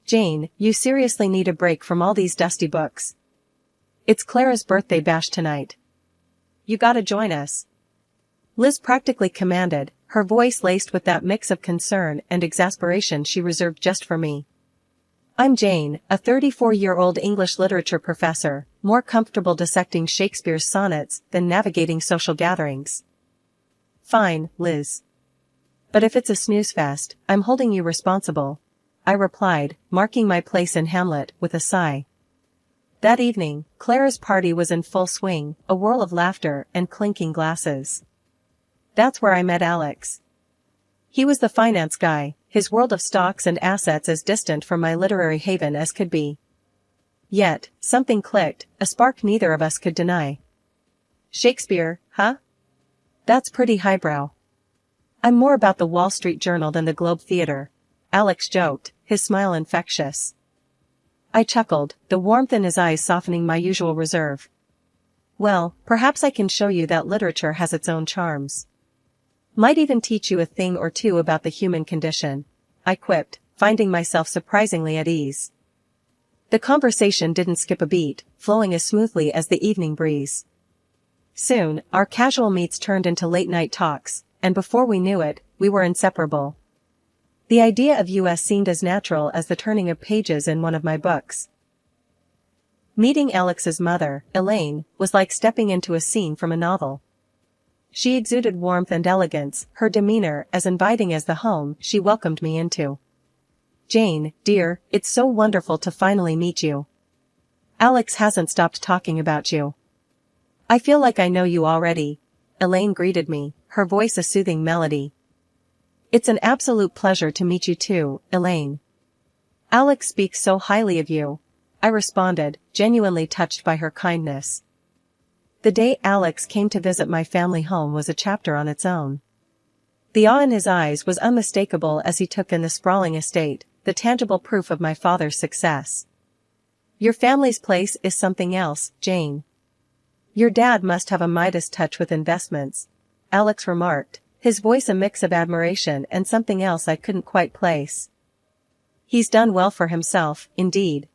Jane, you seriously need a break from all these dusty books. It's Clara's birthday bash tonight. You gotta join us. Liz practically commanded, her voice laced with that mix of concern and exasperation she reserved just for me. I'm Jane, a 34-year-old English literature professor, more comfortable dissecting Shakespeare's sonnets than navigating social gatherings. Fine, Liz. But if it's a snooze fest, I'm holding you responsible, I replied, marking my place in Hamlet with a sigh. That evening, Clara's party was in full swing, a whirl of laughter and clinking glasses. That's where I met Alex. He was the finance guy, his world of stocks and assets as distant from my literary haven as could be. Yet, something clicked, a spark neither of us could deny. Shakespeare, huh? That's pretty highbrow. I'm more about the Wall Street Journal than the Globe Theatre, Alex joked, his smile infectious. I chuckled, the warmth in his eyes softening my usual reserve. Well, perhaps I can show you that literature has its own charms. Might even teach you a thing or two about the human condition, I quipped, finding myself surprisingly at ease. The conversation didn't skip a beat, flowing as smoothly as the evening breeze. Soon, our casual meets turned into late-night talks, and before we knew it, we were inseparable. The idea of us seemed as natural as the turning of pages in one of my books. Meeting Alex's mother, Elaine, was like stepping into a scene from a novel. She exuded warmth and elegance, her demeanor as inviting as the home she welcomed me into. Jane, dear, it's so wonderful to finally meet you. Alex hasn't stopped talking about you. I feel like I know you already, Elaine greeted me, her voice a soothing melody. It's an absolute pleasure to meet you too, Elaine. Alex speaks so highly of you, I responded, genuinely touched by her kindness. The day Alex came to visit my family home was a chapter on its own. The awe in his eyes was unmistakable as he took in the sprawling estate, the tangible proof of my father's success. Your family's place is something else, Jane. Your dad must have a Midas touch with investments, Alex remarked, his voice a mix of admiration and something else I couldn't quite place. He's done well for himself, indeed.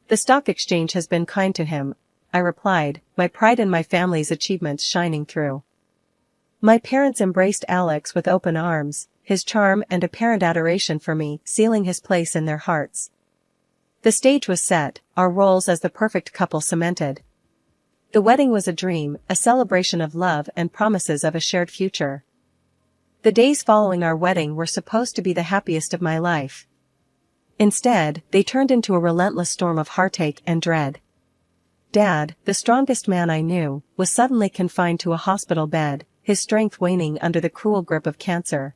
The stock exchange has been kind to him, I replied, my pride in my family's achievements shining through. My parents embraced Alex with open arms, his charm and apparent adoration for me sealing his place in their hearts. The stage was set, our roles as the perfect couple cemented. The wedding was a dream, a celebration of love and promises of a shared future. The days following our wedding were supposed to be the happiest of my life. Instead, they turned into a relentless storm of heartache and dread. Dad, the strongest man I knew, was suddenly confined to a hospital bed, his strength waning under the cruel grip of cancer.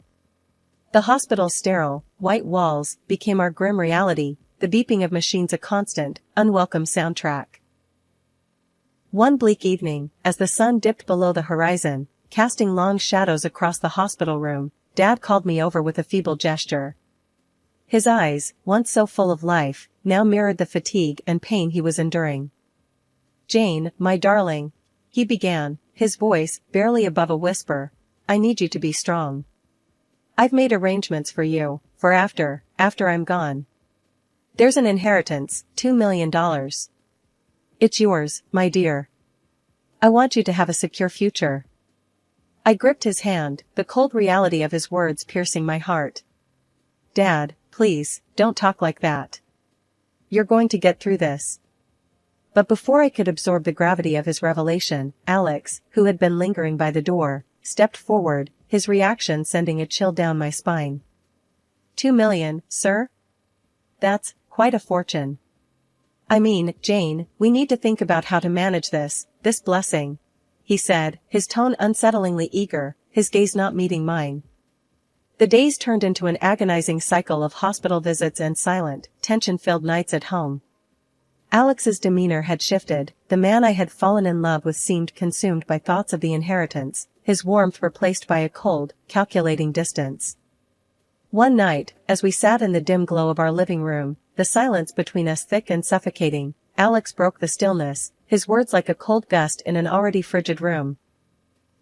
The hospital's sterile, white walls became our grim reality, the beeping of machines a constant, unwelcome soundtrack. One bleak evening, as the sun dipped below the horizon, casting long shadows across the hospital room, Dad called me over with a feeble gesture. His eyes, once so full of life, now mirrored the fatigue and pain he was enduring. Jane, my darling, he began, his voice barely above a whisper, I need you to be strong. I've made arrangements for you, for after I'm gone. There's an inheritance, $2 million. It's yours, my dear. I want you to have a secure future. I gripped his hand, the cold reality of his words piercing my heart. Dad, please, don't talk like that. You're going to get through this. But before I could absorb the gravity of his revelation, Alex, who had been lingering by the door, stepped forward, his reaction sending a chill down my spine. $2 million, sir? That's quite a fortune. I mean, Jane, we need to think about how to manage this blessing, he said, his tone unsettlingly eager, his gaze not meeting mine. The days turned into an agonizing cycle of hospital visits and silent, tension-filled nights at home. Alex's demeanor had shifted, the man I had fallen in love with seemed consumed by thoughts of the inheritance, his warmth replaced by a cold, calculating distance. One night, as we sat in the dim glow of our living room, the silence between us thick and suffocating, Alex broke the stillness, his words like a cold gust in an already frigid room.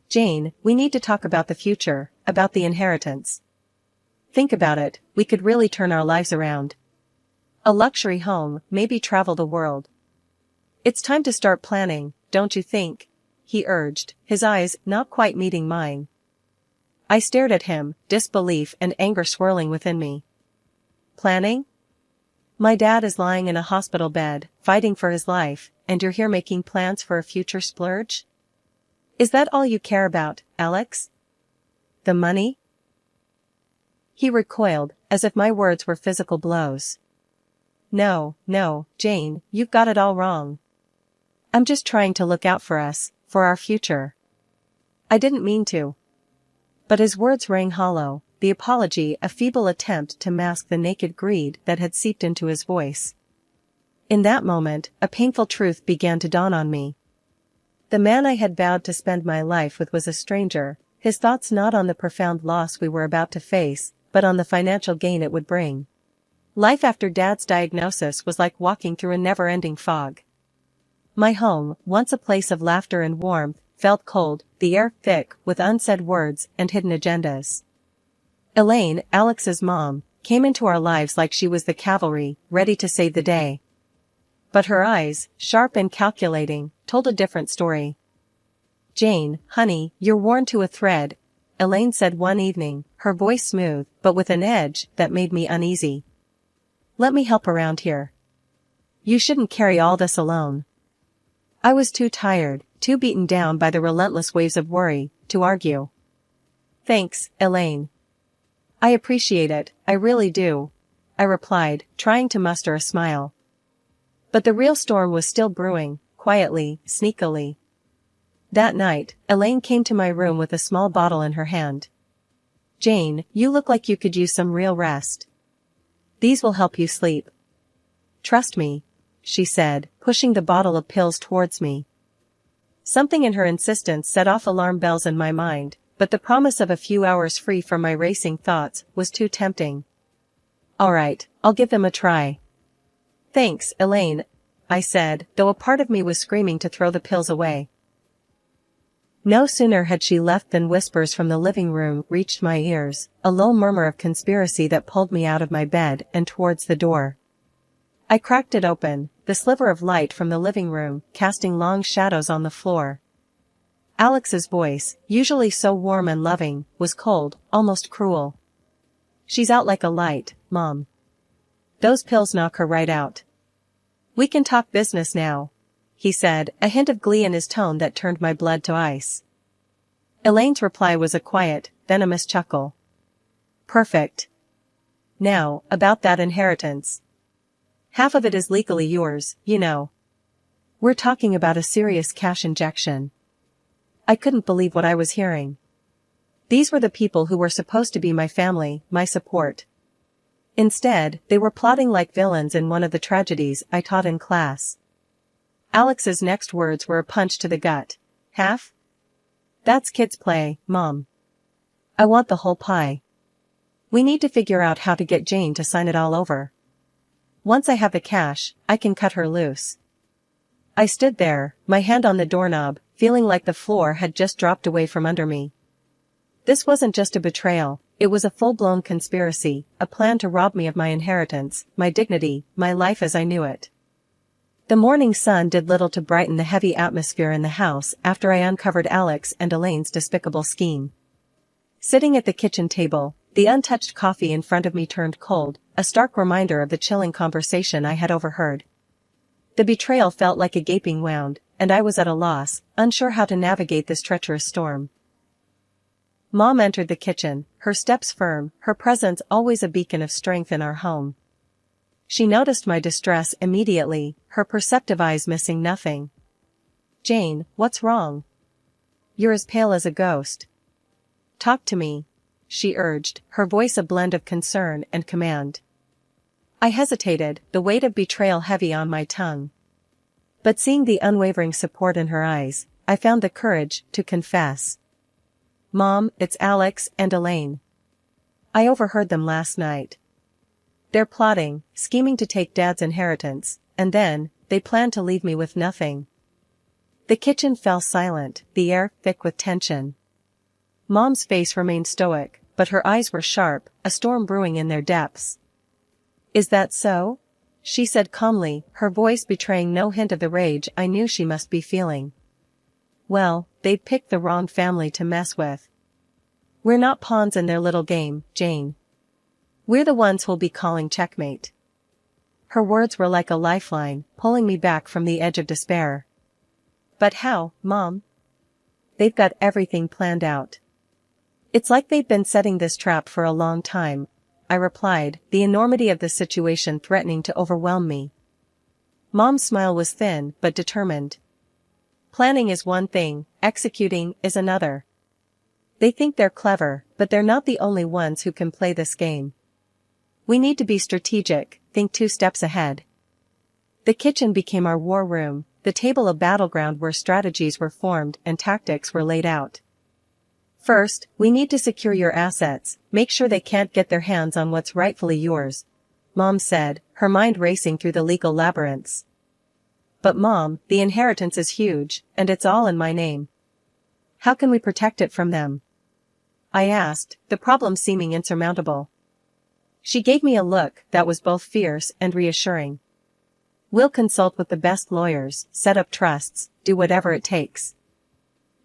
Jane, we need to talk about the future, about the inheritance. Think about it, we could really turn our lives around. A luxury home, maybe travel the world. It's time to start planning, don't you think? He urged, his eyes not quite meeting mine. I stared at him, disbelief and anger swirling within me. Planning? My dad is lying in a hospital bed, fighting for his life, and you're here making plans for a future splurge? Is that all you care about, Alex? The money? He recoiled, as if my words were physical blows. No, Jane, you've got it all wrong. I'm just trying to look out for us, for our future. I didn't mean to. But his words rang hollow, the apology a feeble attempt to mask the naked greed that had seeped into his voice. In that moment, a painful truth began to dawn on me. The man I had vowed to spend my life with was a stranger, his thoughts not on the profound loss we were about to face, but on the financial gain it would bring. Life after Dad's diagnosis was like walking through a never-ending fog. My home, once a place of laughter and warmth, felt cold, the air thick with unsaid words and hidden agendas. Elaine, Alex's mom, came into our lives like she was the cavalry, ready to save the day. But her eyes, sharp and calculating, told a different story. Jane, honey, you're worn to a thread, Elaine said one evening, her voice smooth, but with an edge that made me uneasy. Let me help around here. You shouldn't carry all this alone. I was too tired, too beaten down by the relentless waves of worry, to argue. Thanks, Elaine. I appreciate it, I really do, I replied, trying to muster a smile. But the real storm was still brewing, quietly, sneakily. That night, Elaine came to my room with a small bottle in her hand. Jane, you look like you could use some real rest. These will help you sleep. Trust me, she said, pushing the bottle of pills towards me. Something in her insistence set off alarm bells in my mind, but the promise of a few hours free from my racing thoughts was too tempting. All right, I'll give them a try. Thanks, Elaine, I said, though a part of me was screaming to throw the pills away. No sooner had she left than whispers from the living room reached my ears, a low murmur of conspiracy that pulled me out of my bed and towards the door. I cracked it open, the sliver of light from the living room casting long shadows on the floor. Alex's voice, usually so warm and loving, was cold, almost cruel. She's out like a light, Mom. Those pills knock her right out. We can talk business now, he said, a hint of glee in his tone that turned my blood to ice. Elaine's reply was a quiet, venomous chuckle. Perfect. Now, about that inheritance. Half of it is legally yours, you know. We're talking about a serious cash injection. I couldn't believe what I was hearing. These were the people who were supposed to be my family, my support. Instead, they were plotting like villains in one of the tragedies I taught in class. Alex's next words were a punch to the gut. Half? That's kids' play, Mom. I want the whole pie. We need to figure out how to get Jane to sign it all over. Once I have the cash, I can cut her loose. I stood there, my hand on the doorknob, feeling like the floor had just dropped away from under me. This wasn't just a betrayal, it was a full-blown conspiracy, a plan to rob me of my inheritance, my dignity, my life as I knew it. The morning sun did little to brighten the heavy atmosphere in the house after I uncovered Alex and Elaine's despicable scheme. Sitting at the kitchen table, the untouched coffee in front of me turned cold, a stark reminder of the chilling conversation I had overheard. The betrayal felt like a gaping wound, and I was at a loss, unsure how to navigate this treacherous storm. Mom entered the kitchen, her steps firm, her presence always a beacon of strength in our home. She noticed my distress immediately, her perceptive eyes missing nothing. Jane, what's wrong? You're as pale as a ghost. Talk to me, she urged, her voice a blend of concern and command. I hesitated, the weight of betrayal heavy on my tongue. But seeing the unwavering support in her eyes, I found the courage to confess. Mom, it's Alex and Elaine. I overheard them last night. They're plotting, scheming to take Dad's inheritance, and then, they plan to leave me with nothing. The kitchen fell silent, the air thick with tension. Mom's face remained stoic, but her eyes were sharp, a storm brewing in their depths. Is that so? she said calmly, her voice betraying no hint of the rage I knew she must be feeling. Well, they'd picked the wrong family to mess with. We're not pawns in their little game, Jane. We're the ones who'll be calling checkmate. Her words were like a lifeline, pulling me back from the edge of despair. But how, Mom? They've got everything planned out. It's like they've been setting this trap for a long time, I replied, the enormity of the situation threatening to overwhelm me. Mom's smile was thin but determined. Planning is one thing, executing is another. They think they're clever, but they're not the only ones who can play this game. We need to be strategic, think 2 steps ahead. The kitchen became our war room, the table a battleground where strategies were formed and tactics were laid out. First, we need to secure your assets, make sure they can't get their hands on what's rightfully yours, Mom said, her mind racing through the legal labyrinths. But Mom, the inheritance is huge, and it's all in my name. How can we protect it from them? I asked, the problem seeming insurmountable. She gave me a look that was both fierce and reassuring. We'll consult with the best lawyers, set up trusts, do whatever it takes.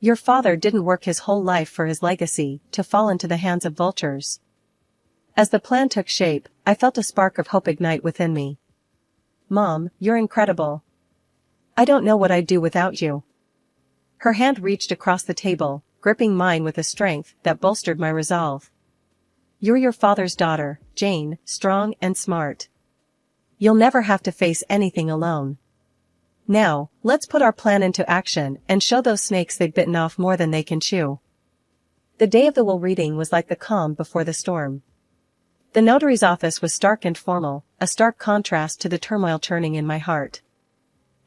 Your father didn't work his whole life for his legacy to fall into the hands of vultures. As the plan took shape, I felt a spark of hope ignite within me. Mom, you're incredible. I don't know what I'd do without you. Her hand reached across the table, gripping mine with a strength that bolstered my resolve. You're your father's daughter, Jane, strong and smart. You'll never have to face anything alone. Now, let's put our plan into action and show those snakes they've bitten off more than they can chew. The day of the will reading was like the calm before the storm. The notary's office was stark and formal, a stark contrast to the turmoil churning in my heart.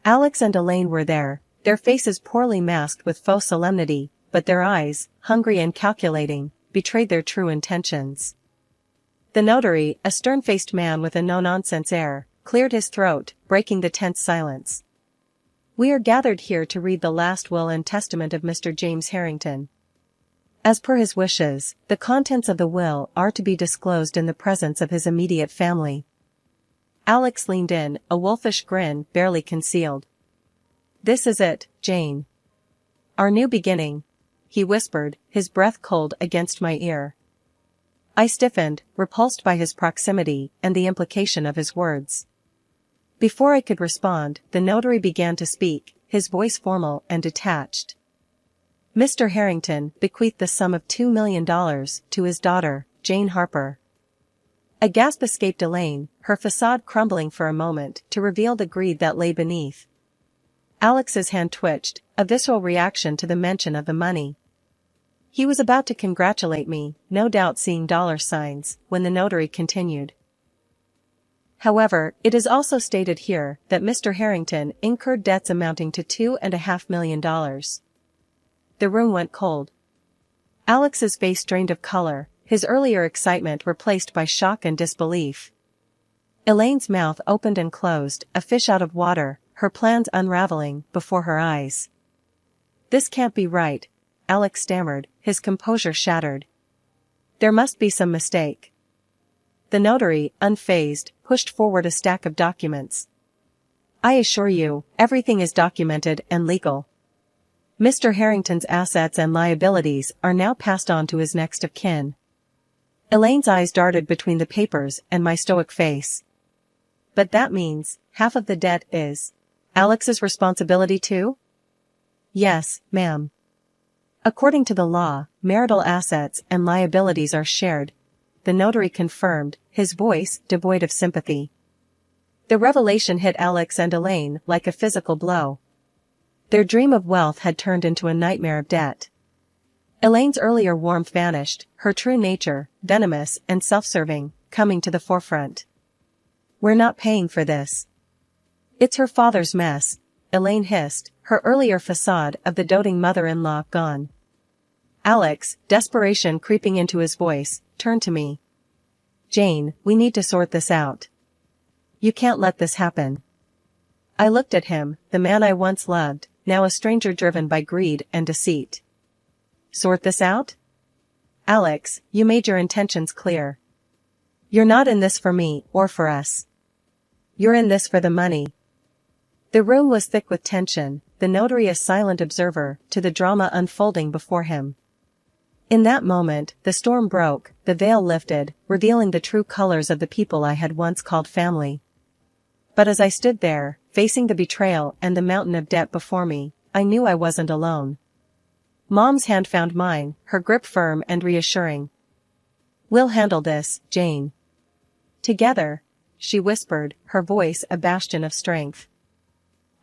Alex and Elaine were there, their faces poorly masked with faux solemnity, but their eyes, hungry and calculating, betrayed their true intentions. The notary, a stern-faced man with a no-nonsense air, cleared his throat, breaking the tense silence. We are gathered here to read the last will and testament of Mr. James Harrington. As per his wishes, the contents of the will are to be disclosed in the presence of his immediate family. Alex leaned in, a wolfish grin barely concealed. This is it, Jane. Our new beginning, he whispered, his breath cold against my ear. I stiffened, repulsed by his proximity and the implication of his words. Before I could respond, the notary began to speak, his voice formal and detached. Mr. Harrington bequeathed the sum of $2 million to his daughter, Jane Harper. A gasp escaped Elaine, her facade crumbling for a moment to reveal the greed that lay beneath. Alex's hand twitched, a visceral reaction to the mention of the money. He was about to congratulate me, no doubt seeing dollar signs, when the notary continued. However, it is also stated here that Mr. Harrington incurred debts amounting to $2.5 million. The room went cold. Alex's face drained of color, his earlier excitement replaced by shock and disbelief. Elaine's mouth opened and closed, a fish out of water, her plans unraveling before her eyes. This can't be right, Alex stammered, his composure shattered. There must be some mistake. The notary, unfazed, pushed forward a stack of documents. I assure you, everything is documented and legal. Mr. Harrington's assets and liabilities are now passed on to his next of kin. Elaine's eyes darted between the papers and my stoic face. But that means, half of the debt is Alex's responsibility too? Yes, ma'am. According to the law, marital assets and liabilities are shared, the notary confirmed, his voice devoid of sympathy. The revelation hit Alex and Elaine like a physical blow. Their dream of wealth had turned into a nightmare of debt. Elaine's earlier warmth vanished, her true nature, venomous and self-serving, coming to the forefront. We're not paying for this. It's her father's mess, Elaine hissed, her earlier facade of the doting mother-in-law gone. Alex, desperation creeping into his voice, turned to me. Jane, we need to sort this out. You can't let this happen. I looked at him, the man I once loved, now a stranger driven by greed and deceit. Sort this out? Alex, you made your intentions clear. You're not in this for me or for us. You're in this for the money. The room was thick with tension, the notary a silent observer to the drama unfolding before him. In that moment, the storm broke, the veil lifted, revealing the true colors of the people I had once called family. But as I stood there, facing the betrayal and the mountain of debt before me, I knew I wasn't alone. Mom's hand found mine, her grip firm and reassuring. "We'll handle this, Jane. Together," she whispered, her voice a bastion of strength.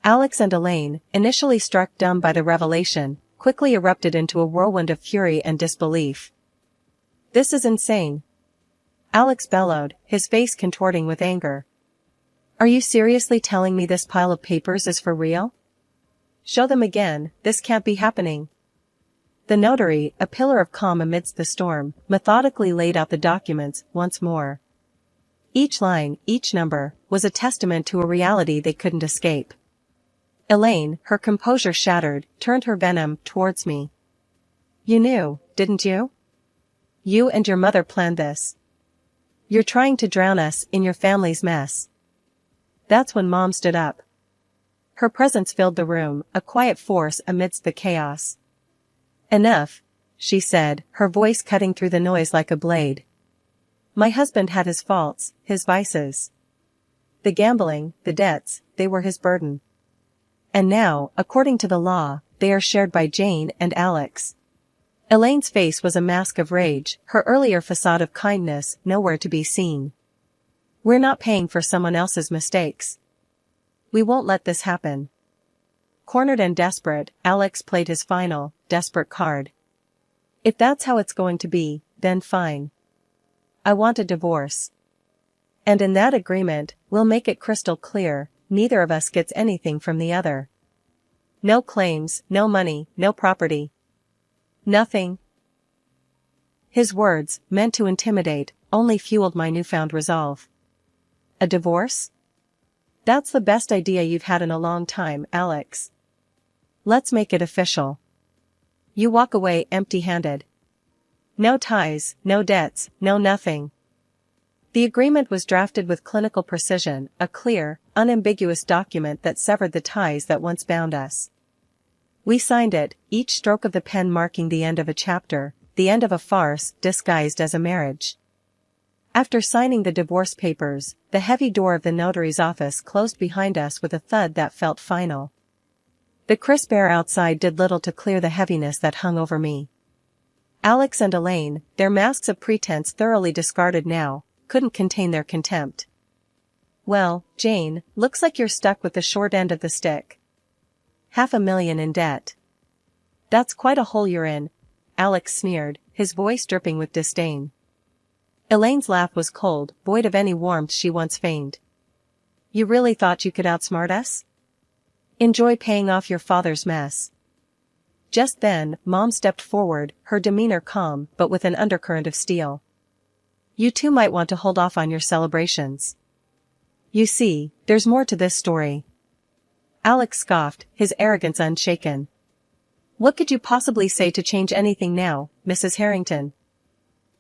Alex and Elaine, initially struck dumb by the revelation, quickly erupted into a whirlwind of fury and disbelief. "This is insane," Alex bellowed, his face contorting with anger. "Are you seriously telling me this pile of papers is for real? Show them again, this can't be happening." The notary, a pillar of calm amidst the storm, methodically laid out the documents once more. Each line, each number, was a testament to a reality they couldn't escape. Elaine, her composure shattered, turned her venom towards me. "You knew, didn't you? You and your mother planned this. You're trying to drown us in your family's mess." That's when Mom stood up. Her presence filled the room, a quiet force amidst the chaos. "Enough," she said, her voice cutting through the noise like a blade. "My husband had his faults, his vices. The gambling, the debts, they were his burden. And now, according to the law, they are shared by Jane and Alex." Elaine's face was a mask of rage, her earlier facade of kindness nowhere to be seen. "We're not paying for someone else's mistakes. We won't let this happen." Cornered and desperate, Alex played his final, desperate card. "If that's how it's going to be, then fine. I want a divorce. And in that agreement, we'll make it crystal clear, neither of us gets anything from the other. No claims, no money, no property. Nothing." His words, meant to intimidate, only fueled my newfound resolve. "A divorce? That's the best idea you've had in a long time, Alex. Let's make it official. You walk away empty-handed. No ties, no debts, no nothing." The agreement was drafted with clinical precision, a clear, unambiguous document that severed the ties that once bound us. We signed it, each stroke of the pen marking the end of a chapter, the end of a farce disguised as a marriage. After signing the divorce papers, the heavy door of the notary's office closed behind us with a thud that felt final. The crisp air outside did little to clear the heaviness that hung over me. Alex and Elaine, their masks of pretense thoroughly discarded now, couldn't contain their contempt. "Well, Jane, looks like you're stuck with the short end of the stick. $500,000 in debt. That's quite a hole you're in," Alex sneered, his voice dripping with disdain. Elaine's laugh was cold, void of any warmth she once feigned. "You really thought you could outsmart us? Enjoy paying off your father's mess." Just then, Mom stepped forward, her demeanor calm but with an undercurrent of steel. "You two might want to hold off on your celebrations. You see, there's more to this story." Alex scoffed, his arrogance unshaken. "What could you possibly say to change anything now, Mrs. Harrington?"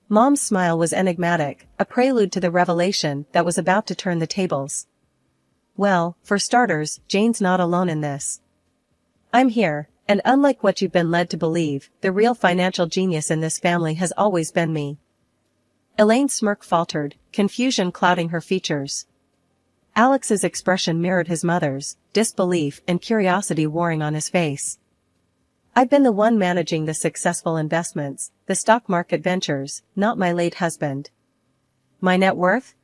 Mom's smile was enigmatic, a prelude to the revelation that was about to turn the tables. "Well, for starters, Jane's not alone in this. I'm here, and unlike what you've been led to believe, the real financial genius in this family has always been me." Elaine's smirk faltered, confusion clouding her features. Alex's expression mirrored his mother's, disbelief and curiosity warring on his face. "I've been the one managing the successful investments, the stock market ventures, not my late husband. My net worth?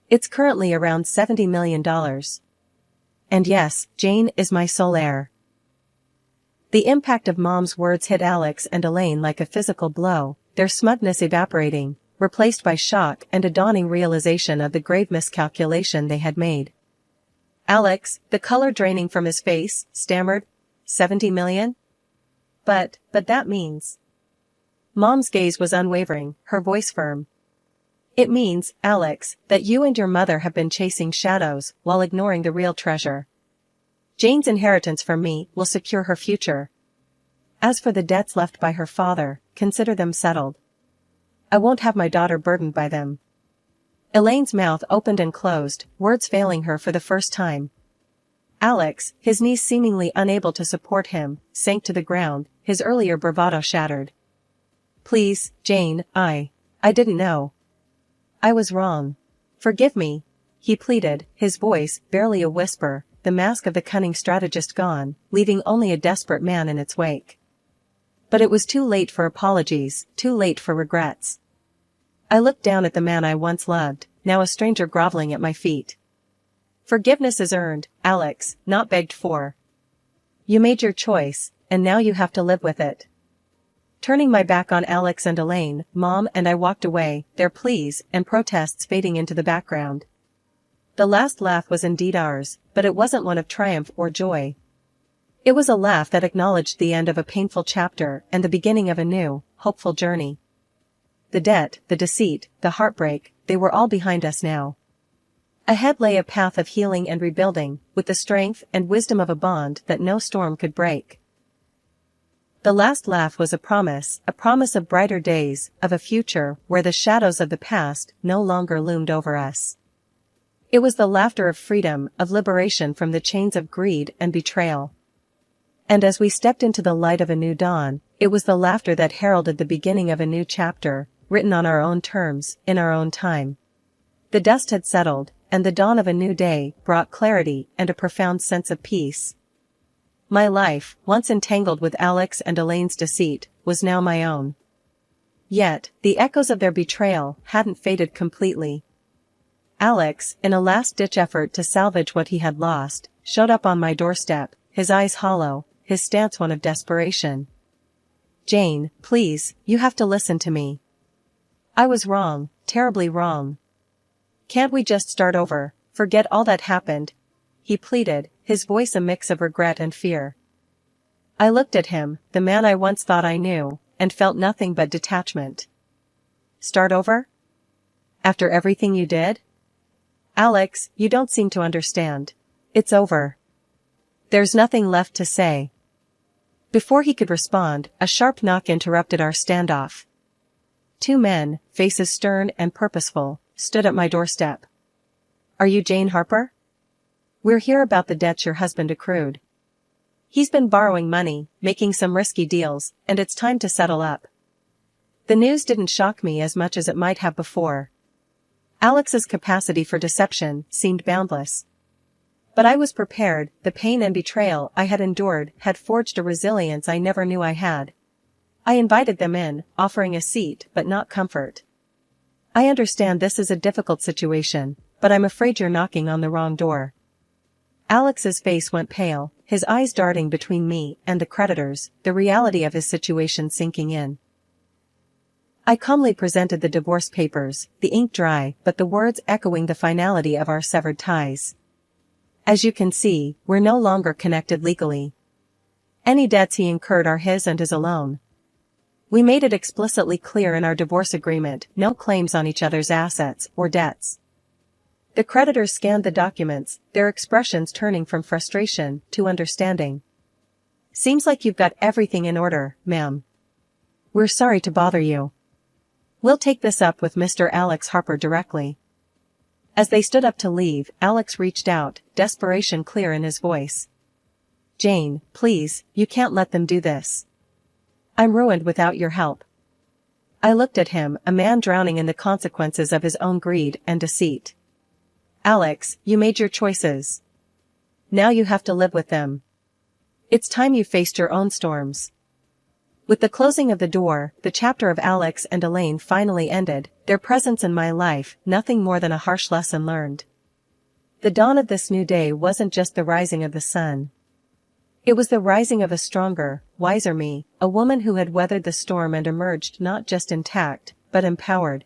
It's currently around $70 million. And yes, Jane is my sole heir." The impact of Mom's words hit Alex and Elaine like a physical blow, their smugness evaporating, replaced by shock and a dawning realization of the grave miscalculation they had made. Alex, the color draining from his face, stammered, $70 million? But that means. Mom's gaze was unwavering, her voice firm. "It means, Alex, that you and your mother have been chasing shadows while ignoring the real treasure. Jane's inheritance from me will secure her future. As for the debts left by her father, consider them settled. I won't have my daughter burdened by them." Elaine's mouth opened and closed, words failing her for the first time. Alex, his knees seemingly unable to support him, sank to the ground, his earlier bravado shattered. Please, Jane, I didn't know. I was wrong. Forgive me, he pleaded, his voice barely a whisper, the mask of the cunning strategist gone, leaving only a desperate man in its wake. But it was too late for apologies, too late for regrets. I looked down at the man I once loved, now a stranger groveling at my feet. Forgiveness is earned, Alex, not begged for. You made your choice, and now you have to live with it. Turning my back on Alex and Elaine, Mom and I walked away, their pleas and protests fading into the background. The last laugh was indeed ours, but it wasn't one of triumph or joy. It was a laugh that acknowledged the end of a painful chapter and the beginning of a new, hopeful journey. The debt, the deceit, the heartbreak, they were all behind us now. Ahead lay a path of healing and rebuilding, with the strength and wisdom of a bond that no storm could break. The last laugh was a promise of brighter days, of a future where the shadows of the past no longer loomed over us. It was the laughter of freedom, of liberation from the chains of greed and betrayal. And as we stepped into the light of a new dawn, it was the laughter that heralded the beginning of a new chapter, written on our own terms, in our own time. The dust had settled, and the dawn of a new day brought clarity and a profound sense of peace. My life, once entangled with Alex and Elaine's deceit, was now my own. Yet, the echoes of their betrayal hadn't faded completely. Alex, in a last-ditch effort to salvage what he had lost, showed up on my doorstep, his eyes hollow, his stance one of desperation. Jane, please, you have to listen to me. I was wrong, terribly wrong. Can't we just start over, forget all that happened? He pleaded, his voice a mix of regret and fear. I looked at him, the man I once thought I knew, and felt nothing but detachment. Start over? After everything you did? Alex, you don't seem to understand. It's over. There's nothing left to say. Before he could respond, a sharp knock interrupted our standoff. Two men, faces stern and purposeful, stood at my doorstep. Are you Jane Harper? We're here about the debts your husband accrued. He's been borrowing money, making some risky deals, and it's time to settle up. The news didn't shock me as much as it might have before. Alex's capacity for deception seemed boundless. But I was prepared, the pain and betrayal I had endured had forged a resilience I never knew I had. I invited them in, offering a seat but not comfort. I understand this is a difficult situation, but I'm afraid you're knocking on the wrong door. Alex's face went pale, his eyes darting between me and the creditors, the reality of his situation sinking in. I calmly presented the divorce papers, the ink dry, but the words echoing the finality of our severed ties. As you can see, we're no longer connected legally. Any debts he incurred are his and his alone. We made it explicitly clear in our divorce agreement, no claims on each other's assets or debts. The creditors scanned the documents, their expressions turning from frustration to understanding. Seems like you've got everything in order, ma'am. We're sorry to bother you. We'll take this up with Mr. Alex Harper directly. As they stood up to leave, Alex reached out, desperation clear in his voice. Jane, please, you can't let them do this. I'm ruined without your help. I looked at him, a man drowning in the consequences of his own greed and deceit. Alex, you made your choices. Now you have to live with them. It's time you faced your own storms. With the closing of the door, the chapter of Alex and Elaine finally ended, their presence in my life, nothing more than a harsh lesson learned. The dawn of this new day wasn't just the rising of the sun. It was the rising of a stronger, wiser me, a woman who had weathered the storm and emerged not just intact, but empowered.